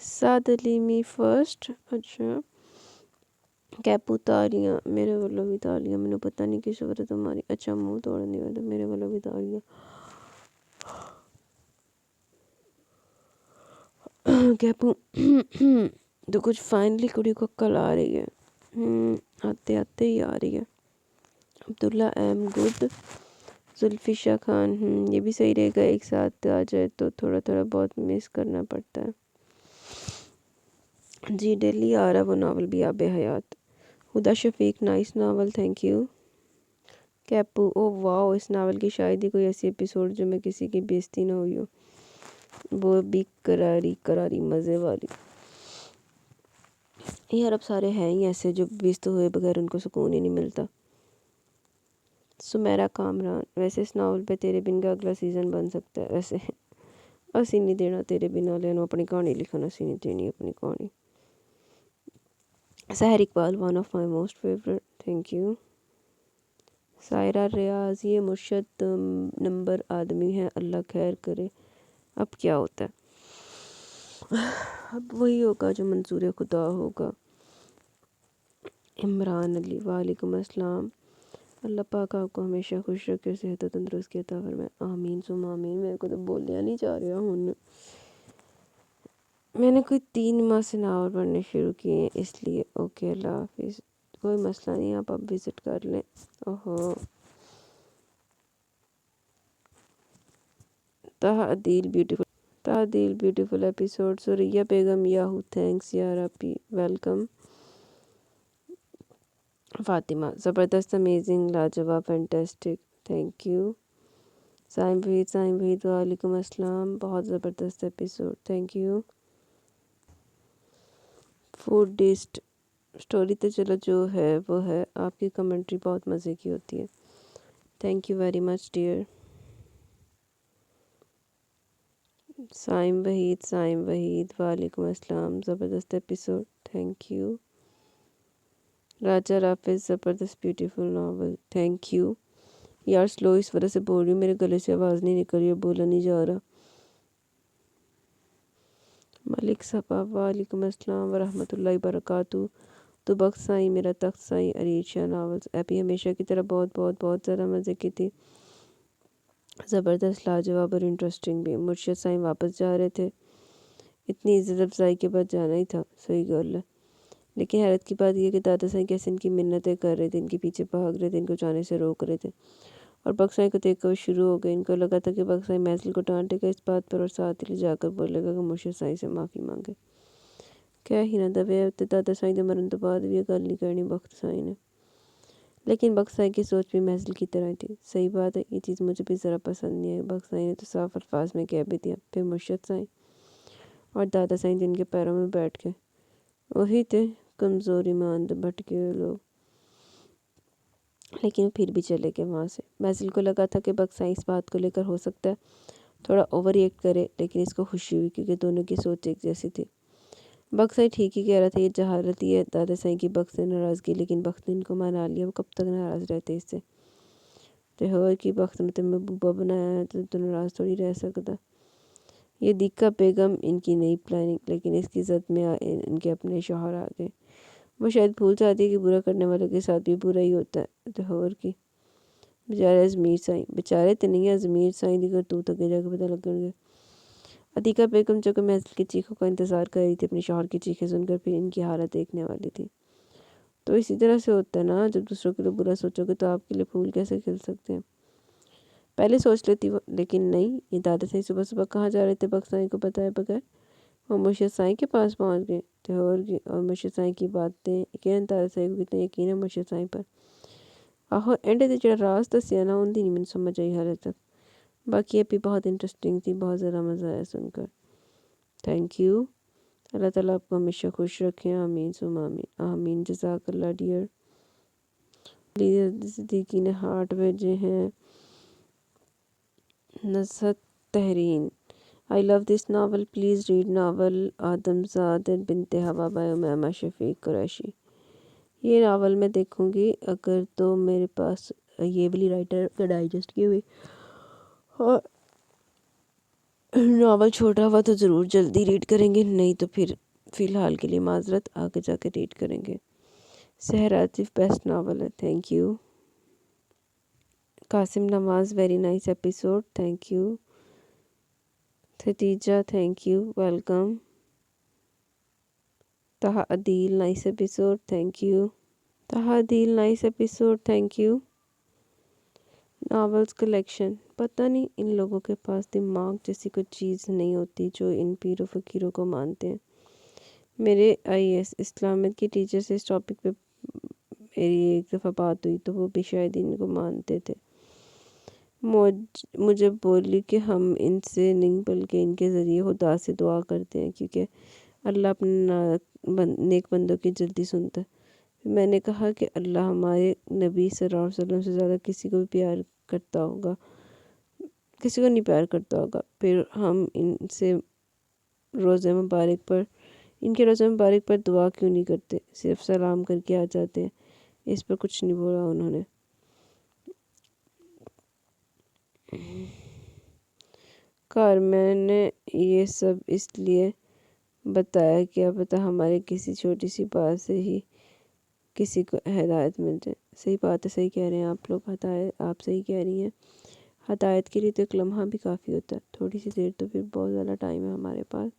سعد علیمی فرسٹ، اچھا کیپو تالیاں، میرے والوں بھی تالیاں، میں نے پتہ نہیں کس وقت تمہاری، اچھا منہ توڑنے والا، میرے والوں بھی تالیاں۔ کیپو تو کچھ فائنلی کڑی کو کل آ رہی ہے، آتے آتے ہی آ رہی ہے۔ عبداللہ ایم گڈ، زلفیشا خان، یہ بھی صحیح رہے گا، ایک ساتھ آ جائے تو تھوڑا تھوڑا بہت مس کرنا پڑتا ہے۔ جی ڈیلی آ رہا وہ ناول بھی آب حیات۔ خدا شفیق، نائس ناول، تھینک یو۔ کیپو، او واو، اس ناول کی شاید ہی کوئی ایسی ایپیسوڈ جو میں کسی کی بےعزتی نہ ہوئی ہو، وہ بھی کراری کراری مزے والی۔ یہ عرب سارے ہیں ہی ایسے جو بےعزت ہوئے بغیر ان کو سکون ہی نہیں ملتا۔ سمیرہ کامران، ویسے اس ناول پہ تیرے بن کا اگلا سیزن بن سکتا ہے، ویسے اسی نہیں دینا تیرے بنا، لینو اپنی کہانی لکھنا، اسی نہیں دینی اپنی کہانی۔ Sehar Iqbal, one of my most favourite, thank you. Saira Riaz, یہ مرشد نمبر آدمی ہے، اللہ خیر کرے، اب کیا ہوتا ہے، اب وہی ہوگا جو منظور خدا ہوگا۔ عمران علی، وعلیکم السلام، اللہ پاک آپ کو ہمیشہ خوش رکھے، صحت و تندرستی عطا فرمائے، آمین ثم آمین۔ میرے کو تو بولیا نہیں جا رہا ہوں، میں نے کوئی 3 ماہ سے ناول پڑھنے شروع کیے ہیں اس لیے۔ اوکے اللہ حافظ، کوئی مسئلہ نہیں، آپ اب وزٹ کر لیں۔ اوہو، تعدیل بیوٹیفل ایپیسوڈ، سوریہ بیگم، یاہو، تھینکس یار اپی، ویلکم۔ فاطمہ، زبردست، امیزنگ، لاجواب، fantastic, thank you. Saim Waheed, وعلیکم السلام، بہت زبردست episode, thank you. Food dust, story تو چلو جو ہے وہ ہے، آپ کی کمنٹری بہت مزے کی ہوتی ہے، thank you very much dear. Saim Waheed, وعلیکم السلام، زبردست episode, thank you. Raja Rafiz, زبردست بیوٹیفل ناول، تھینک یو۔ یار سلو اس وجہ سے بول رہی ہوں، میرے گلے سے آواز نہیں نکل رہی ہے، بولا نہیں جا رہا۔ ملک صفا، وعلیکم السلام ورحمۃ اللہ وبرکاتہ۔ تو بخت سائیں، میرا تخت سائیں، ارید شاہ ناولز۔ ایپی ہمیشہ کی طرح بہت بہت بہت زیادہ مزے کی تھی، زبردست، لاجواب اور انٹرسٹنگ بھی۔ مرشد سائیں واپس جا رہے تھے، اتنی عزت افزائی کے بعد جانا ہی تھا، صحیح گل ہے۔ لیکن حیرت کی بات یہ کہ دادا سائیں کیسے ان کی منتیں کر رہے تھے، ان کے پیچھے بھاگ رہے تھے، ان کو جانے سے روک رہے تھے، اور بخت سائیں کو دیکھ کر شروع ہو گئے۔ ان کو لگا تھا کہ بخت سائیں محزل کو ڈانٹے گا اس بات پر، اور ساتھ ہی لے جا کر بولے گا کہ مرشد سائیں سے معافی مانگے۔ کیا ہی نہ دبے ہوتے دادا سائیں دے مرن تو بعد بھی یہ گل نہیں کرنی بخت سائیں نے۔ لیکن بخت سائیں کی سوچ بھی محزل کی طرح تھی۔ صحیح بات ہے، یہ چیز مجھے بھی ذرا پسند نہیں آئی۔ بخت سائیں نے تو صاف الفاظ میں کہہ بھی دیا۔ پھر مرشد سائیں اور دادا سائیں جن کے پیروں میں بیٹھ کے، وہی تھے کمزوری میں اندھے بھٹکے ہوئے لوگ۔ لیکن پھر بھی چلے گئے وہاں سے۔ محزل کو لگا تھا کہ بخت سائیں اس بات کو لے کر ہو سکتا ہے تھوڑا اوور ریئیکٹ کرے، لیکن اس کو خوشی ہوئی کیونکہ دونوں کی سوچ ایک جیسی تھی۔ بخت سائیں ٹھیک ہی کہہ رہا تھا، یہ جہالت ہی ہے دادا سائیں کی بخت سے ناراضگی، لیکن بخت نے ان کو منا لیا، وہ کب تک ناراض رہتے اس سے؟ تہور کی بخت نے تمہیں بوبا بنایا ہے تو ناراض تھوڑی رہ سکتا۔ یہ دیکھا بیگم ان کی نئی پلاننگ، لیکن اس کی زد میں ان کے اپنے شوہر آ گئے۔ وہ شاید بھول جاتی ہے کہ برا کرنے والوں کے ساتھ بھی برا ہی ہوتا ہے۔ تہور کی بیچارے ازمیر سائیں، بیچارے تو نہیں ازمیر سائیں دی کرتوت اگے جا کے پتہ لگن گے۔ عتیقہ بیگم جو کہ محزل کی چیخوں کا انتظار کر رہی تھی، اپنی شوہر کی چیخیں سن کر پھر ان کی حالت دیکھنے والی تھی۔ تو اسی طرح سے ہوتا ہے نا، جب دوسروں کے لیے برا سوچو گے تو آپ کے لیے پھول کیسے کھل سکتے ہیں؟ پہلے سوچ لیتی وہ، لیکن نہیں۔ یہ دادا سائیں صبح صبح کہاں جا رہے تھے بخت سائیں کو بتائے بغیر؟ وہ مرشد سائیں کے پاس پہنچ گئے۔ تہور کی اور مرشد سائیں کی باتیں، یقیناً دادا سائیں کو کتنا یقین ہے مرشد سائیں پر۔ آہو اینڈ تے جڑا راز دسیا نا، ان دی نہیں مجھے سمجھ آئی حالے تک۔ باقی یہ بھی بہت انٹرسٹنگ تھی، بہت زیادہ مزہ آیا سن کر۔ Thank you. اللہ تعالیٰ آپ کو ہمیشہ خوش رکھیں، آمین ثم آمین۔ آمین، جزاک اللہ ڈیئر۔ صدیقی نے ہارٹ بھیجے ہیں۔ Nuzhat تحرین، I love this novel. Please read novel آدمزاد بنت ہوا by امیمہ شفیق قریشی۔ یہ ناول میں دیکھوں گی اگر تو میرے پاس یہ والی رائٹر کا ڈائجسٹ کی ہوئی، اور ناول چھوٹا ہوا تو ضرور جلدی ریڈ کریں گے، نہیں تو پھر فی الحال کے لیے معذرت، آگے جا کے ریڈ کریں گے۔ سحر عاطف بیسٹ ناول ہے، thank you. Qasim Nawaz very nice episode, thank you. Khadija thank you, welcome. Taha Adeel nice episode, thank you. Taha Adeel nice episode, thank you. Novels collection, پتہ نہیں ان لوگوں کے پاس دماغ جیسی کوئی چیز نہیں ہوتی جو ان پیر و فقیروں کو مانتے ہیں۔ میرے IAS اسلامت کی ٹیچر سے اس ٹاپک پہ میری ایک دفعہ بات ہوئی تو وہ بھی شاید ان کو مانتے تھے۔ مجھے بولی کہ ہم ان سے نہیں بلکہ ان کے ذریعے خدا سے دعا کرتے ہیں کیونکہ اللہ اپنے نیک بندوں کی جلدی سنتا ہے۔ میں نے کہا کہ اللہ ہمارے نبی صلی اللہ علیہ وسلم سے زیادہ کسی کو بھی پیار کرتا ہوگا، کسی کو نہیں پیار کرتا ہوگا، پھر ہم ان سے روزہ مبارک پر، ان کے روزہ مبارک پر دعا کیوں نہیں کرتے، صرف سلام کر کے آ جاتے ہیں۔ اس پر کچھ نہیں بولا انہوں نے۔ کارمین نے یہ سب اس لیے بتایا کہ اب پتہ ہمارے کسی چھوٹی سی بات سے ہی کسی کو ہدایت مل جائے۔ صحیح بات ہے، صحیح کہہ رہے ہیں آپ لوگ، ہدایت آپ صحیح کہہ رہی ہیں۔ ہدایت کے لیے تو ایک لمحہ بھی کافی ہوتا ہے، تھوڑی سی دیر تو پھر بہت زیادہ ٹائم ہے ہمارے پاس،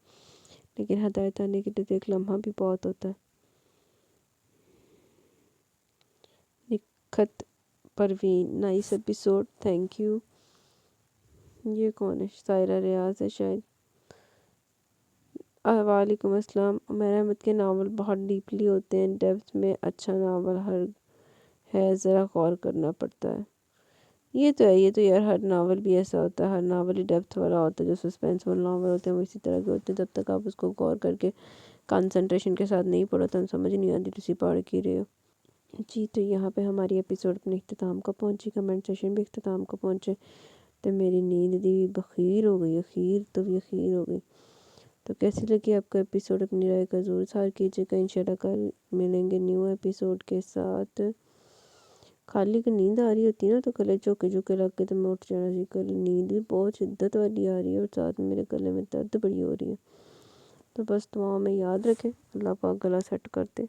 لیکن ہدایت آنے کے لیے تو ایک لمحہ بھی بہت ہوتا ہے۔ Nikhat Parveen nice episode, thank you. یہ کون ہے؟ سائرہ ریاض ہے شاید۔ وعلیکم السلام۔ عمیر احمد کے ناول بہت ڈیپلی ہوتے ہیں، ڈیپتھ میں، اچھا ناول ہر ہے، ذرا غور کرنا پڑتا ہے۔ یہ تو ہے، یہ تو یار ہر ناول بھی ایسا ہوتا ہے، ہر ناول ہی ڈیپتھ والا ہوتا ہے، جو سسپینسفل ناول ہوتے ہیں وہ اسی طرح کے ہوتے ہیں، جب تک آپ اس کو غور کر کے کنسنٹریشن کے ساتھ نہیں پڑھو تو سمجھ نہیں آتی تسی پڑھ کی رہے ہو۔ جی تو یہاں پہ ہماری ایپیسوڈ اپنے اختتام کو پہنچی، کمنٹ سیشن بھی اختتام کو پہنچے، تو میری نیند دی بخیر ہو گئی، اخیر تو بھی اخیر ہو گئی۔ تو کیسی لگی آپ کا ایپیسوڈ، اپنی رائے کا ضرور اظہار کیجیے گا۔ انشاءاللہ کل ملیں گے نیو ایپیسوڈ کے ساتھ۔ خالی کہ نیند آ رہی ہوتی ہے نا تو گلے جھوکے جھوکے لگ کے تو میں اٹھ جانا سی، کل نیند بھی بہت شدت والی آ رہی ہے اور ساتھ میں میرے گلے میں درد بڑی ہو رہی ہے۔ تو بس دعاؤں میں یاد رکھیں، اللہ پاک گلا سیٹ کرتے۔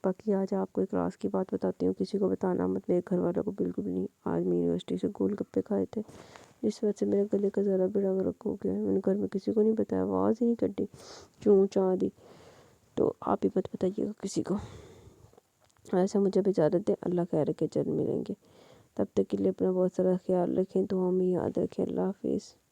باقی آج آپ کو ایک راز کی بات بتاتی ہوں، کسی کو بتانا مت، میرے گھر والوں کو بالکل بھی نہیں۔ آج میں یونیورسٹی سے گول گپے کھائے تھے، جس وجہ سے میرے گلے کا ذرا بھی رگ ہو گیا ہے۔ میں نے گھر میں کسی کو نہیں بتایا، آواز ہی نہیں کٹی، چوں چاں دی۔ تو آپ بھی مت بتائیے گا کسی کو۔ ایسا مجھے بھی اجازت دیں، اللہ خیر رکھے، جلد ملیں گے۔ تب تک کے لیے اپنا بہت سارا خیال رکھیں، دعاؤں میں یاد رکھیں۔ اللہ حافظ۔